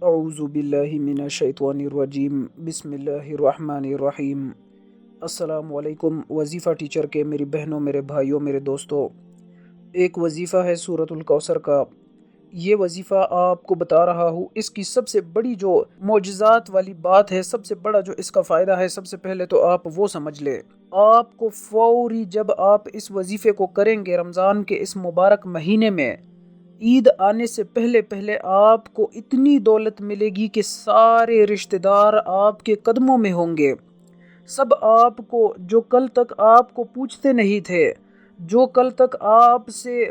اعوذ باللہ من الشیطان الرجیم بسم اللہ الرحمن الرحیم۔ السلام علیکم وظیفہ ٹیچر کے میری بہنوں، میرے بھائیوں، میرے دوستوں، ایک وظیفہ ہے سورۃ الکوثر کا۔ یہ وظیفہ آپ کو بتا رہا ہوں، اس کی سب سے بڑی جو معجزات والی بات ہے، سب سے بڑا جو اس کا فائدہ ہے، سب سے پہلے تو آپ وہ سمجھ لیں۔ آپ کو فوری جب آپ اس وظیفے کو کریں گے رمضان کے اس مبارک مہینے میں، عید آنے سے پہلے آپ کو اتنی دولت ملے گی کہ سارے رشتہ دار آپ کے قدموں میں ہوں گے۔ سب آپ کو، جو کل تک آپ کو پوچھتے نہیں تھے، جو کل تک آپ سے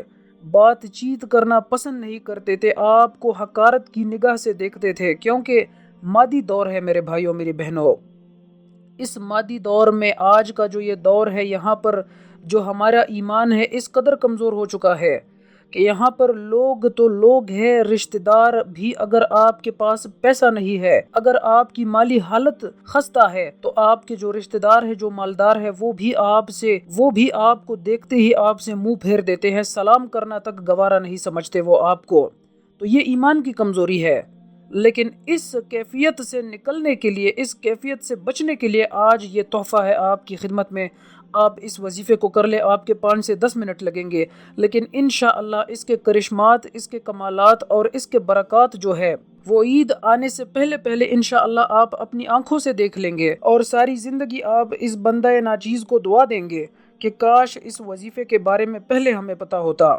بات چیت کرنا پسند نہیں کرتے تھے، آپ کو حقارت کی نگاہ سے دیکھتے تھے، کیونکہ مادی دور ہے میرے بھائیوں، میری بہنوں۔ اس مادی دور میں آج کا جو یہ دور ہے، یہاں پر جو ہمارا ایمان ہے اس قدر کمزور ہو چکا ہے کہ یہاں پر لوگ تو لوگ ہیں، رشتہ دار بھی، اگر آپ کے پاس پیسہ نہیں ہے، اگر آپ کی مالی حالت خستہ ہے، تو آپ کے جو رشتہ دار ہے، جو مالدار ہے، وہ بھی آپ کو دیکھتے ہی آپ سے منہ پھیر دیتے ہیں، سلام کرنا تک گوارا نہیں سمجھتے وہ آپ کو۔ تو یہ ایمان کی کمزوری ہے۔ لیکن اس کیفیت سے نکلنے کے لیے، اس کیفیت سے بچنے کے لیے آج یہ تحفہ ہے آپ کی خدمت میں۔ آپ اس وظیفے کو کر لیں، آپ کے 5 سے 10 منٹ لگیں گے، لیکن انشاءاللہ اس کے کرشمات، اس کے کمالات اور اس کے برکات جو ہے وہ عید آنے سے پہلے انشاءاللہ آپ اپنی آنکھوں سے دیکھ لیں گے، اور ساری زندگی آپ اس بندہ ناچیز کو دعا دیں گے کہ کاش اس وظیفے کے بارے میں پہلے ہمیں پتہ ہوتا۔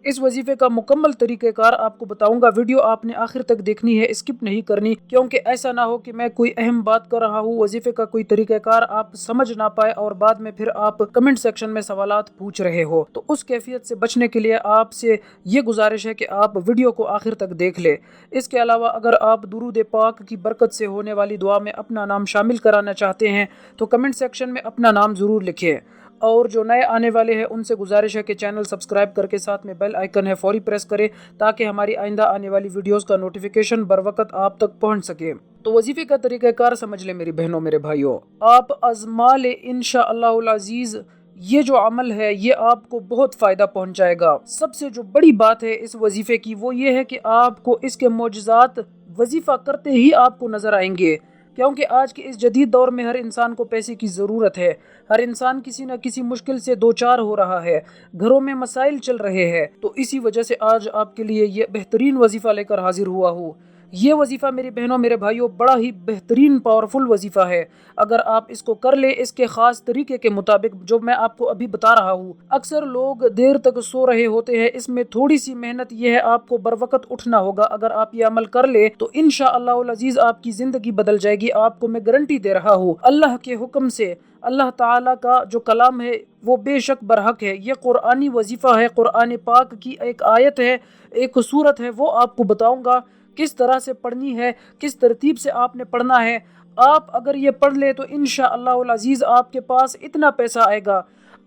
اس وظیفے کا مکمل طریقہ کار آپ کو بتاؤں گا، ویڈیو آپ نے آخر تک دیکھنی ہے، اسکپ نہیں کرنی، کیونکہ ایسا نہ ہو کہ میں کوئی اہم بات کر رہا ہوں، وظیفے کا کوئی طریقہ کار آپ سمجھ نہ پائے اور بعد میں پھر آپ کمنٹ سیکشن میں سوالات پوچھ رہے ہو۔ تو اس کیفیت سے بچنے کے لیے آپ سے یہ گزارش ہے کہ آپ ویڈیو کو آخر تک دیکھ لیں۔ اس کے علاوہ اگر آپ درود پاک کی برکت سے ہونے والی دعا میں اپنا نام شامل کرانا چاہتے ہیں تو کمنٹ سیکشن میں اپنا نام ضرور لکھیں، اور جو نئے آنے والے ہیں ان سے گزارش ہے کہ چینل سبسکرائب کر کے ساتھ میں بیل آئیکن ہے فوری پریس کریں، تاکہ ہماری آئندہ آنے والی ویڈیوز کا نوٹیفیکیشن بر وقت آپ تک پہنچ سکے۔ تو وظیفے کا طریقہ کار سمجھ لیں میری بہنوں، میرے بھائیوں، آپ آزما لیں انشاءاللہ العزیز۔ یہ جو عمل ہے یہ آپ کو بہت فائدہ پہنچائے گا۔ سب سے جو بڑی بات ہے اس وظیفے کی وہ یہ ہے کہ آپ کو اس کے معجزات وظیفہ کرتے ہی آپ کو نظر آئیں گے، کیونکہ آج کے اس جدید دور میں ہر انسان کو پیسے کی ضرورت ہے، ہر انسان کسی نہ کسی مشکل سے دوچار ہو رہا ہے، گھروں میں مسائل چل رہے ہیں، تو اسی وجہ سے آج آپ کے لیے یہ بہترین وظیفہ لے کر حاضر ہوا ہوں۔ یہ وظیفہ میری بہنوں، میرے بھائیوں، بڑا ہی بہترین پاورفل وظیفہ ہے۔ اگر آپ اس کو کر لیں اس کے خاص طریقے کے مطابق جو میں آپ کو ابھی بتا رہا ہوں، اکثر لوگ دیر تک سو رہے ہوتے ہیں، اس میں تھوڑی سی محنت یہ ہے، آپ کو بر وقت اٹھنا ہوگا۔ اگر آپ یہ عمل کر لیں تو انشاءاللہ العزیز آپ کی زندگی بدل جائے گی، آپ کو میں گارنٹی دے رہا ہوں۔ اللہ کے حکم سے، اللہ تعالیٰ کا جو کلام ہے وہ بے شک برحق ہے، یہ قرآنی وظیفہ ہے، قرآن پاک کی ایک آیت ہے، ایک سورت ہے، وہ آپ کو بتاؤں گا کس طرح سے پڑھنی ہے، کس ترتیب سے آپ نے پڑھنا ہے۔ آپ اگر یہ پڑھ لیں تو انشاءاللہ العزیز آپ کے پاس اتنا پیسہ آئے گا،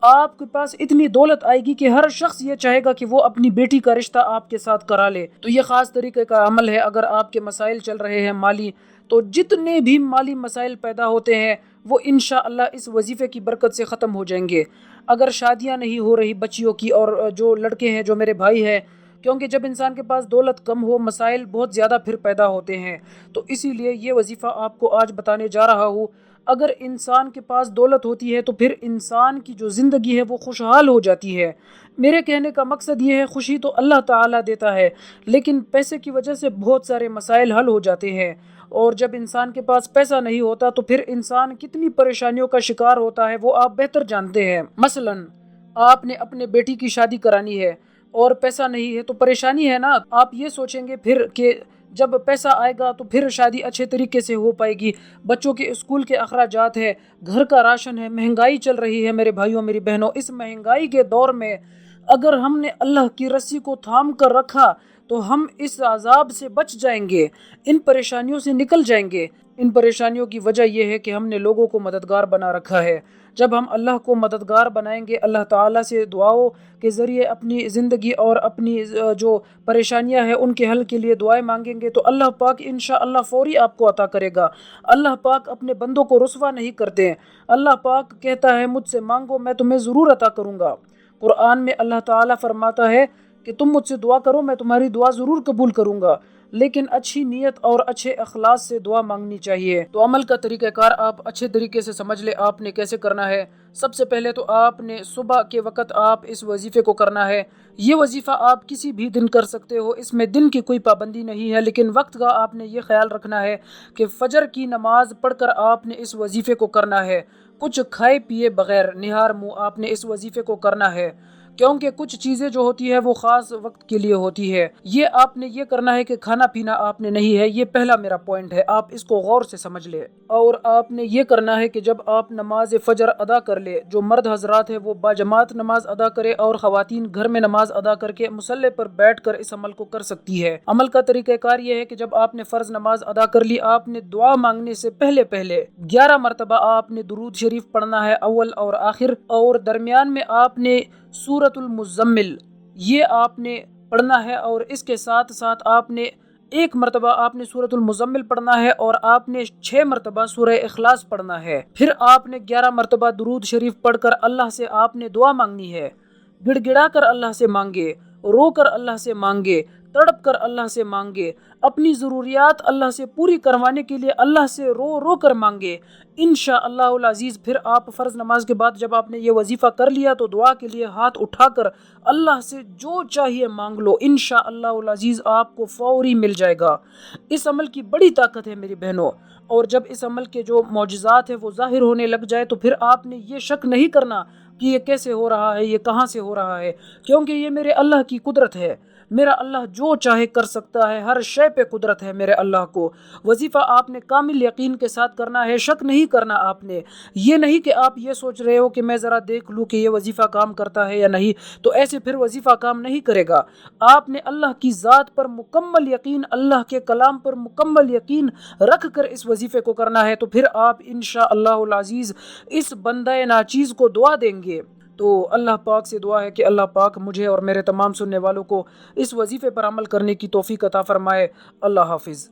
آپ کے پاس اتنی دولت آئے گی کہ ہر شخص یہ چاہے گا کہ وہ اپنی بیٹی کا رشتہ آپ کے ساتھ کرا لے۔ تو یہ خاص طریقے کا عمل ہے۔ اگر آپ کے مسائل چل رہے ہیں مالی، تو جتنے بھی مالی مسائل پیدا ہوتے ہیں وہ انشاءاللہ اس وظیفے کی برکت سے ختم ہو جائیں گے۔ اگر شادیاں نہیں ہو رہی بچیوں کی، اور جو لڑکے ہیں، جو میرے بھائی ہیں، کیونکہ جب انسان کے پاس دولت کم ہو مسائل بہت زیادہ پھر پیدا ہوتے ہیں، تو اسی لیے یہ وظیفہ آپ کو آج بتانے جا رہا ہوں۔ اگر انسان کے پاس دولت ہوتی ہے تو پھر انسان کی جو زندگی ہے وہ خوشحال ہو جاتی ہے۔ میرے کہنے کا مقصد یہ ہے، خوشی تو اللہ تعالیٰ دیتا ہے، لیکن پیسے کی وجہ سے بہت سارے مسائل حل ہو جاتے ہیں، اور جب انسان کے پاس پیسہ نہیں ہوتا تو پھر انسان کتنی پریشانیوں کا شکار ہوتا ہے وہ آپ بہتر جانتے ہیں۔ مثلاً آپ نے اپنے بیٹی کی شادی کرانی ہے اور پیسہ نہیں ہے تو پریشانی ہے نا۔ آپ یہ سوچیں گے پھر کہ جب پیسہ آئے گا تو پھر شادی اچھے طریقے سے ہو پائے گی، بچوں کے اسکول کے اخراجات ہے، گھر کا راشن ہے، مہنگائی چل رہی ہے میرے بھائیوں، میری بہنوں۔ اس مہنگائی کے دور میں اگر ہم نے اللہ کی رسی کو تھام کر رکھا تو ہم اس عذاب سے بچ جائیں گے، ان پریشانیوں سے نکل جائیں گے۔ ان پریشانیوں کی وجہ یہ ہے کہ ہم نے لوگوں کو مددگار بنا رکھا ہے۔ جب ہم اللہ کو مددگار بنائیں گے، اللہ تعالیٰ سے دعاؤں کے ذریعے اپنی زندگی اور اپنی جو پریشانیاں ہیں ان کے حل کے لیے دعائیں مانگیں گے، تو اللہ پاک انشاءاللہ فوری آپ کو عطا کرے گا۔ اللہ پاک اپنے بندوں کو رسوا نہیں کرتے۔ اللہ پاک کہتا ہے مجھ سے مانگو میں تمہیں ضرور عطا کروں گا۔ قرآن میں اللہ تعالیٰ فرماتا ہے کہ تم مجھ سے دعا کرو میں تمہاری دعا ضرور قبول کروں گا۔ لیکن اچھی نیت اور اچھے اخلاص سے دعا مانگنی چاہیے۔ تو عمل کا طریقہ کار آپ اچھے طریقے سے سمجھ لیں آپ نے کیسے کرنا ہے۔ سب سے پہلے تو آپ نے صبح کے وقت آپ اس وظیفے کو کرنا ہے۔ یہ وظیفہ آپ کسی بھی دن کر سکتے ہو، اس میں دن کی کوئی پابندی نہیں ہے، لیکن وقت کا آپ نے یہ خیال رکھنا ہے کہ فجر کی نماز پڑھ کر آپ نے اس وظیفے کو کرنا ہے۔ کچھ کھائے پیے بغیر نہار منہ آپ نے اس وظیفے کو کرنا ہے، کیونکہ کچھ چیزیں جو ہوتی ہے وہ خاص وقت کے لیے ہوتی ہے۔ یہ آپ نے یہ کرنا ہے کہ کھانا پینا آپ نے نہیں ہے، یہ پہلا میرا پوائنٹ ہے، آپ اس کو غور سے سمجھ لیں۔ اور آپ نے یہ کرنا ہے کہ جب آپ نماز فجر ادا کر لے، جو مرد حضرات ہیں وہ باجماعت نماز ادا کرے، اور خواتین گھر میں نماز ادا کر کے مصلی پر بیٹھ کر اس عمل کو کر سکتی ہے۔ عمل کا طریقہ کار یہ ہے کہ جب آپ نے فرض نماز ادا کر لی، آپ نے دعا مانگنے سے پہلے 11 مرتبہ آپ نے درود شریف پڑھنا ہے، اول اور آخر، اور درمیان میں آپ نے سورۃ المزمل یہ آپ نے پڑھنا ہے، اور اس کے ساتھ ساتھ آپ نے 1 مرتبہ آپ نے سورۃ المزمل پڑھنا ہے، اور آپ نے 6 مرتبہ سورہ اخلاص پڑھنا ہے۔ پھر آپ نے 11 مرتبہ درود شریف پڑھ کر اللہ سے آپ نے دعا مانگنی ہے۔ گڑ گڑا کر اللہ سے مانگے، رو کر اللہ سے مانگے، تڑپ کر اللہ سے مانگے، اپنی ضروریات اللہ سے پوری کروانے کے لیے اللہ سے رو رو کر مانگے انشاءاللہ العزیز۔ پھر آپ فرض نماز کے بعد جب آپ نے یہ وظیفہ کر لیا تو دعا کے لیے ہاتھ اٹھا کر اللہ سے جو چاہیے مانگ لو، انشاءاللہ العزیز آپ کو فوری مل جائے گا۔ اس عمل کی بڑی طاقت ہے میری بہنوں، اور جب اس عمل کے جو معجزات ہیں وہ ظاہر ہونے لگ جائے تو پھر آپ نے یہ شک نہیں کرنا کہ یہ کیسے ہو رہا ہے، یہ کہاں سے ہو رہا ہے، کیونکہ یہ میرے اللہ کی قدرت ہے۔ میرا اللہ جو چاہے کر سکتا ہے، ہر شے پہ قدرت ہے میرے اللہ کو۔ وظیفہ آپ نے کامل یقین کے ساتھ کرنا ہے، شک نہیں کرنا آپ نے۔ یہ نہیں کہ آپ یہ سوچ رہے ہو کہ میں ذرا دیکھ لوں کہ یہ وظیفہ کام کرتا ہے یا نہیں، تو ایسے پھر وظیفہ کام نہیں کرے گا۔ آپ نے اللہ کی ذات پر مکمل یقین، اللہ کے کلام پر مکمل یقین رکھ کر اس وظیفے کو کرنا ہے، تو پھر آپ انشاءاللہ العزیز اس بندہ ناچیز کو دعا دیں گے۔ تو اللہ پاک سے دعا ہے کہ اللہ پاک مجھے اور میرے تمام سننے والوں کو اس وظیفے پر عمل کرنے کی توفیق عطا فرمائے۔ اللہ حافظ۔